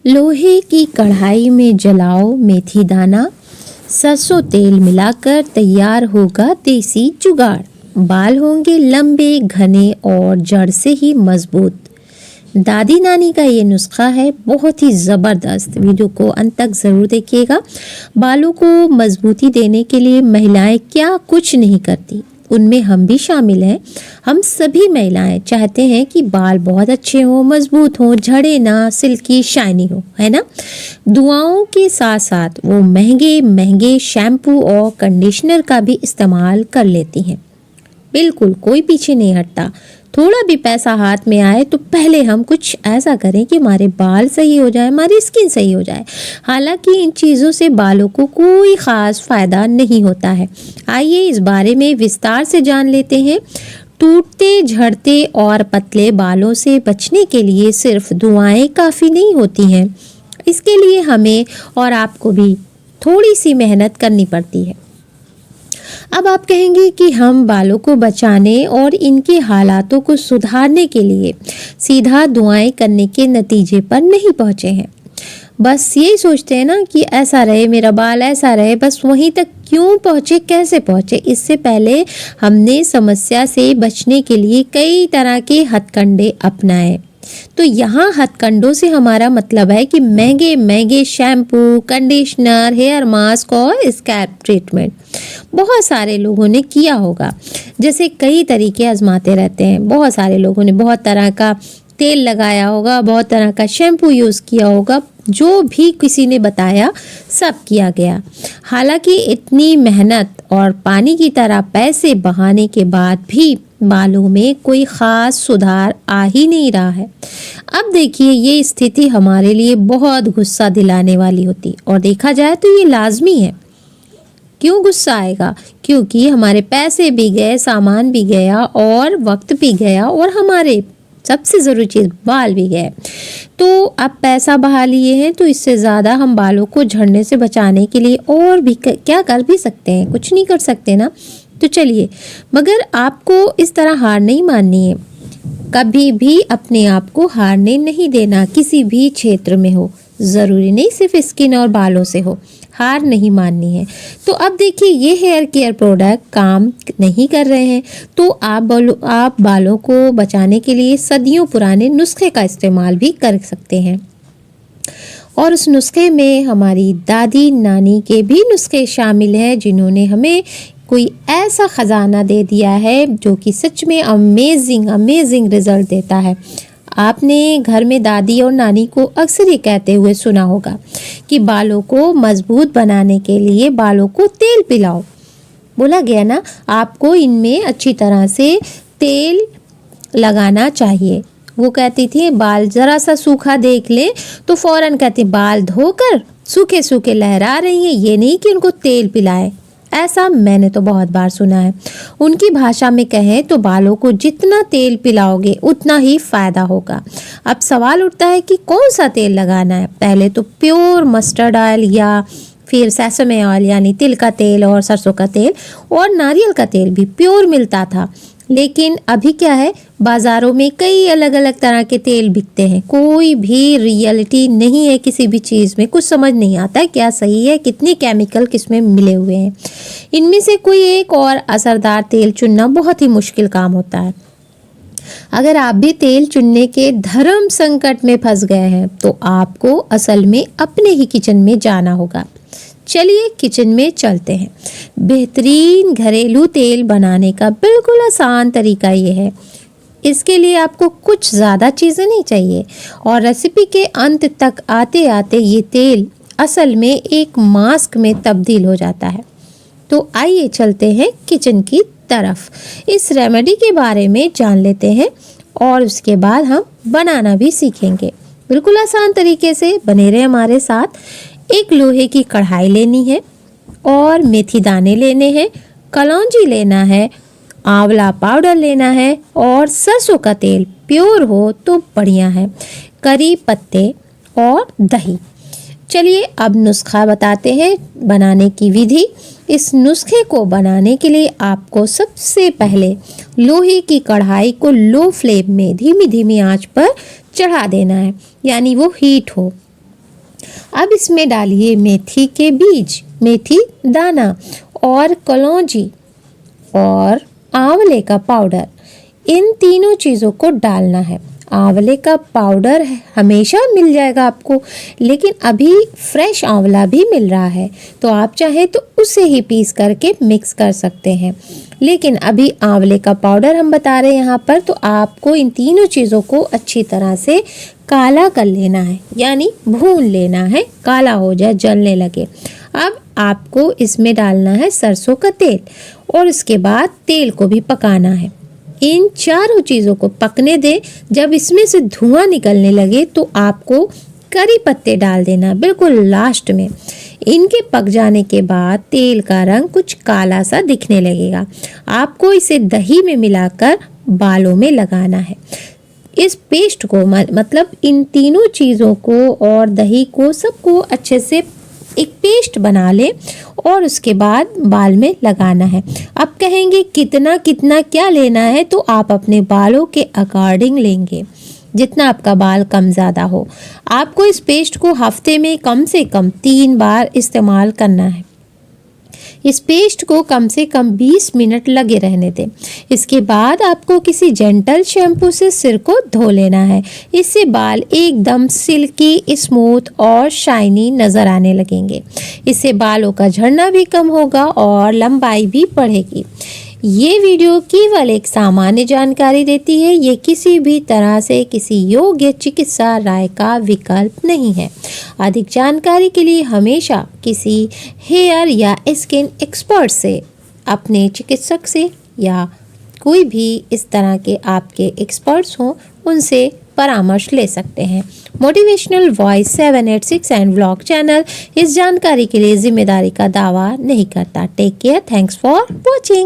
लोहे की कढ़ाई में जलाओ मेथी दाना, सरसों तेल मिलाकर तैयार होगा देसी जुगाड़। बाल होंगे लंबे घने और जड़ से ही मजबूत। दादी नानी का ये नुस्खा है, बहुत ही ज़बरदस्त। वीडियो को अंत तक ज़रूर देखिएगा। बालों को मजबूती देने के लिए महिलाएं क्या कुछ नहीं करती, उनमें हम भी शामिल हैं। हम सभी महिलाएं चाहते हैं कि बाल बहुत अच्छे हों, मजबूत हों, झड़े ना, सिल्की शाइनी हो, है ना। दुआओं के साथ साथ वो महंगे महंगे शैम्पू और कंडीशनर का भी इस्तेमाल कर लेती हैं। बिल्कुल कोई पीछे नहीं हटता। थोड़ा भी पैसा हाथ में आए तो पहले हम कुछ ऐसा करें कि हमारे बाल सही हो जाए, हमारी स्किन सही हो जाए। हालांकि इन चीज़ों से बालों को कोई ख़ास फ़ायदा नहीं होता है। आइए इस बारे में विस्तार से जान लेते हैं। टूटते, झड़ते और पतले बालों से बचने के लिए सिर्फ दुआएं काफ़ी नहीं होती हैं। इसके लिए हमें और आपको भी थोड़ी सी मेहनत करनी पड़ती है। अब आप कहेंगे कि हम बालों को बचाने और इनके हालातों को सुधारने के लिए सीधा दुआएं करने के नतीजे पर नहीं पहुंचे हैं। बस यही सोचते हैं ना कि ऐसा रहे, मेरा बाल ऐसा रहे, बस वहीं तक क्यों पहुंचे, कैसे पहुंचे। इससे पहले हमने समस्या से बचने के लिए कई तरह के हथकंडे अपनाए। तो यहाँ हथकंडों से हमारा मतलब है कि महंगे महंगे शैम्पू, कंडीशनर, हेयर मास्क और स्कैल्प ट्रीटमेंट बहुत सारे लोगों ने किया होगा। जैसे कई तरीके आजमाते रहते हैं। बहुत सारे लोगों ने बहुत तरह का तेल लगाया होगा, बहुत तरह का शैम्पू यूज़ किया होगा। जो भी किसी ने बताया सब किया गया। हालांकि इतनी मेहनत और पानी की तरह पैसे बहाने के बाद भी बालों में कोई ख़ास सुधार आ ही नहीं रहा है। अब देखिए, ये स्थिति हमारे लिए बहुत गुस्सा दिलाने वाली होती, और देखा जाए तो ये लाजमी है। क्यों गुस्सा आएगा? क्योंकि हमारे पैसे भी गए, सामान भी गया और वक्त भी गया, और हमारे सबसे ज़रूरी चीज़ बाल भी गए। तो अब पैसा बहा लिए हैं, तो इससे ज़्यादा हम बालों को झड़ने से बचाने के लिए और भी क्या कर भी सकते हैं? कुछ नहीं कर सकते ना। तो चलिए, मगर आपको इस तरह हार नहीं माननी है। कभी भी अपने आप को हारने नहीं देना, किसी भी क्षेत्र में हो। ज़रूरी नहीं सिर्फ स्किन और बालों से हो, हार नहीं माननी है। तो अब देखिए, ये हेयर केयर प्रोडक्ट काम नहीं कर रहे हैं, तो आप बालों को बचाने के लिए सदियों पुराने नुस्खे का इस्तेमाल भी कर सकते हैं। और उस नुस्खे में हमारी दादी नानी के भी नुस्खे शामिल हैं, जिन्होंने हमें कोई ऐसा ख़जाना दे दिया है जो कि सच में अमेजिंग रिज़ल्ट देता है। आपने घर में दादी और नानी को अक्सर ये कहते हुए सुना होगा कि बालों को मजबूत बनाने के लिए बालों को तेल पिलाओ। बोला गया ना, आपको इनमें अच्छी तरह से तेल लगाना चाहिए। वो कहती थी बाल ज़रा सा सूखा देख ले तो फ़ौरन कहती बाल धोकर सूखे सूखे लहरा रही हैं, ये नहीं कि उनको तेल पिलाए। ऐसा मैंने तो बहुत बार सुना है। उनकी भाषा में कहें तो बालों को जितना तेल पिलाओगे उतना ही फ़ायदा होगा। अब सवाल उठता है कि कौन सा तेल लगाना है। पहले तो प्योर मस्टर्ड ऑयल या फिर सेसमे ऑयल यानी तिल का तेल और सरसों का तेल और नारियल का तेल भी प्योर मिलता था। लेकिन अभी क्या है, बाज़ारों में कई अलग अलग तरह के तेल बिकते हैं। कोई भी रियलिटी नहीं है किसी भी चीज़ में। कुछ समझ नहीं आता है क्या सही है, कितने केमिकल किसमें मिले हुए हैं। इनमें से कोई एक और असरदार तेल चुनना बहुत ही मुश्किल काम होता है। अगर आप भी तेल चुनने के धर्म संकट में फंस गए हैं तो आपको असल में अपने ही किचन में जाना होगा। चलिए किचन में चलते हैं। बेहतरीन घरेलू तेल बनाने का बिल्कुल आसान तरीका ये है। इसके लिए आपको कुछ ज़्यादा चीज़ें नहीं चाहिए, और रेसिपी के अंत तक आते आते ये तेल असल में एक मास्क में तब्दील हो जाता है। तो आइए चलते हैं किचन की तरफ। इस रेमेडी के बारे में जान लेते हैं और उसके बाद हम बनाना भी सीखेंगे। बिल्कुल आसान तरीके से बने रहे हमारे साथ। एक लोहे की कढ़ाई लेनी है और मेथी दाने लेने हैं, कलौंजी लेना है, आंवला पाउडर लेना है और सरसों का तेल प्योर हो तो बढ़िया है, करी पत्ते और दही। चलिए अब नुस्खा बताते हैं, बनाने की विधि। इस नुस्खे को बनाने के लिए आपको सबसे पहले लोहे की कढ़ाई को लो फ्लेम में धीमी धीमी आंच पर चढ़ा देना है, यानी वो हीट हो। अब इसमें डालिए मेथी के बीज, मेथी दाना और कलौंजी और आंवले का पाउडर। इन तीनों चीज़ों को डालना है। आंवले का पाउडर हमेशा मिल जाएगा आपको, लेकिन अभी फ्रेश आंवला भी मिल रहा है, तो आप चाहे तो उसे ही पीस करके मिक्स कर सकते हैं। लेकिन अभी आंवले का पाउडर हम बता रहे हैं यहाँ पर, तो आपको इन तीनों चीज़ों को अच्छी तरह से काला कर लेना है, यानी भून लेना है, काला हो जाए, जलने लगे। अब आपको इसमें डालना है सरसों का तेल और उसके बाद तेल को भी पकाना है। इन चारों चीज़ों को पकने दें। जब इसमें से धुआं निकलने लगे तो आपको करी पत्ते डाल देना बिल्कुल लास्ट में। इनके पक जाने के बाद तेल का रंग कुछ काला सा दिखने लगेगा। आपको इसे दही में मिलाकर बालों में लगाना है। इस पेस्ट को मतलब इन तीनों चीज़ों को और दही को सबको अच्छे से एक पेस्ट बना लें और उसके बाद बाल में लगाना है। अब कहेंगे कितना कितना क्या लेना है, तो आप अपने बालों के अकॉर्डिंग लेंगे, जितना आपका बाल कम ज़्यादा हो। आपको इस पेस्ट को हफ्ते में कम से कम 3 बार इस्तेमाल करना है। इस पेस्ट को कम से कम 20 मिनट लगे रहने दें। इसके बाद आपको किसी जेंटल शैम्पू से सिर को धो लेना है। इससे बाल एकदम सिल्की, स्मूथ और शाइनी नज़र आने लगेंगे। इससे बालों का झड़ना भी कम होगा और लंबाई भी बढ़ेगी। ये वीडियो केवल एक सामान्य जानकारी देती है, ये किसी भी तरह से किसी योग्य चिकित्सा राय का विकल्प नहीं है। अधिक जानकारी के लिए हमेशा किसी हेयर या स्किन एक्सपर्ट से, अपने चिकित्सक से या कोई भी इस तरह के आपके एक्सपर्ट्स हों उनसे परामर्श ले सकते हैं। Motivational voice 786 and vlog channel इस जानकारी के लिए जिम्मेदारी का दावा नहीं करता। Take care, thanks for watching.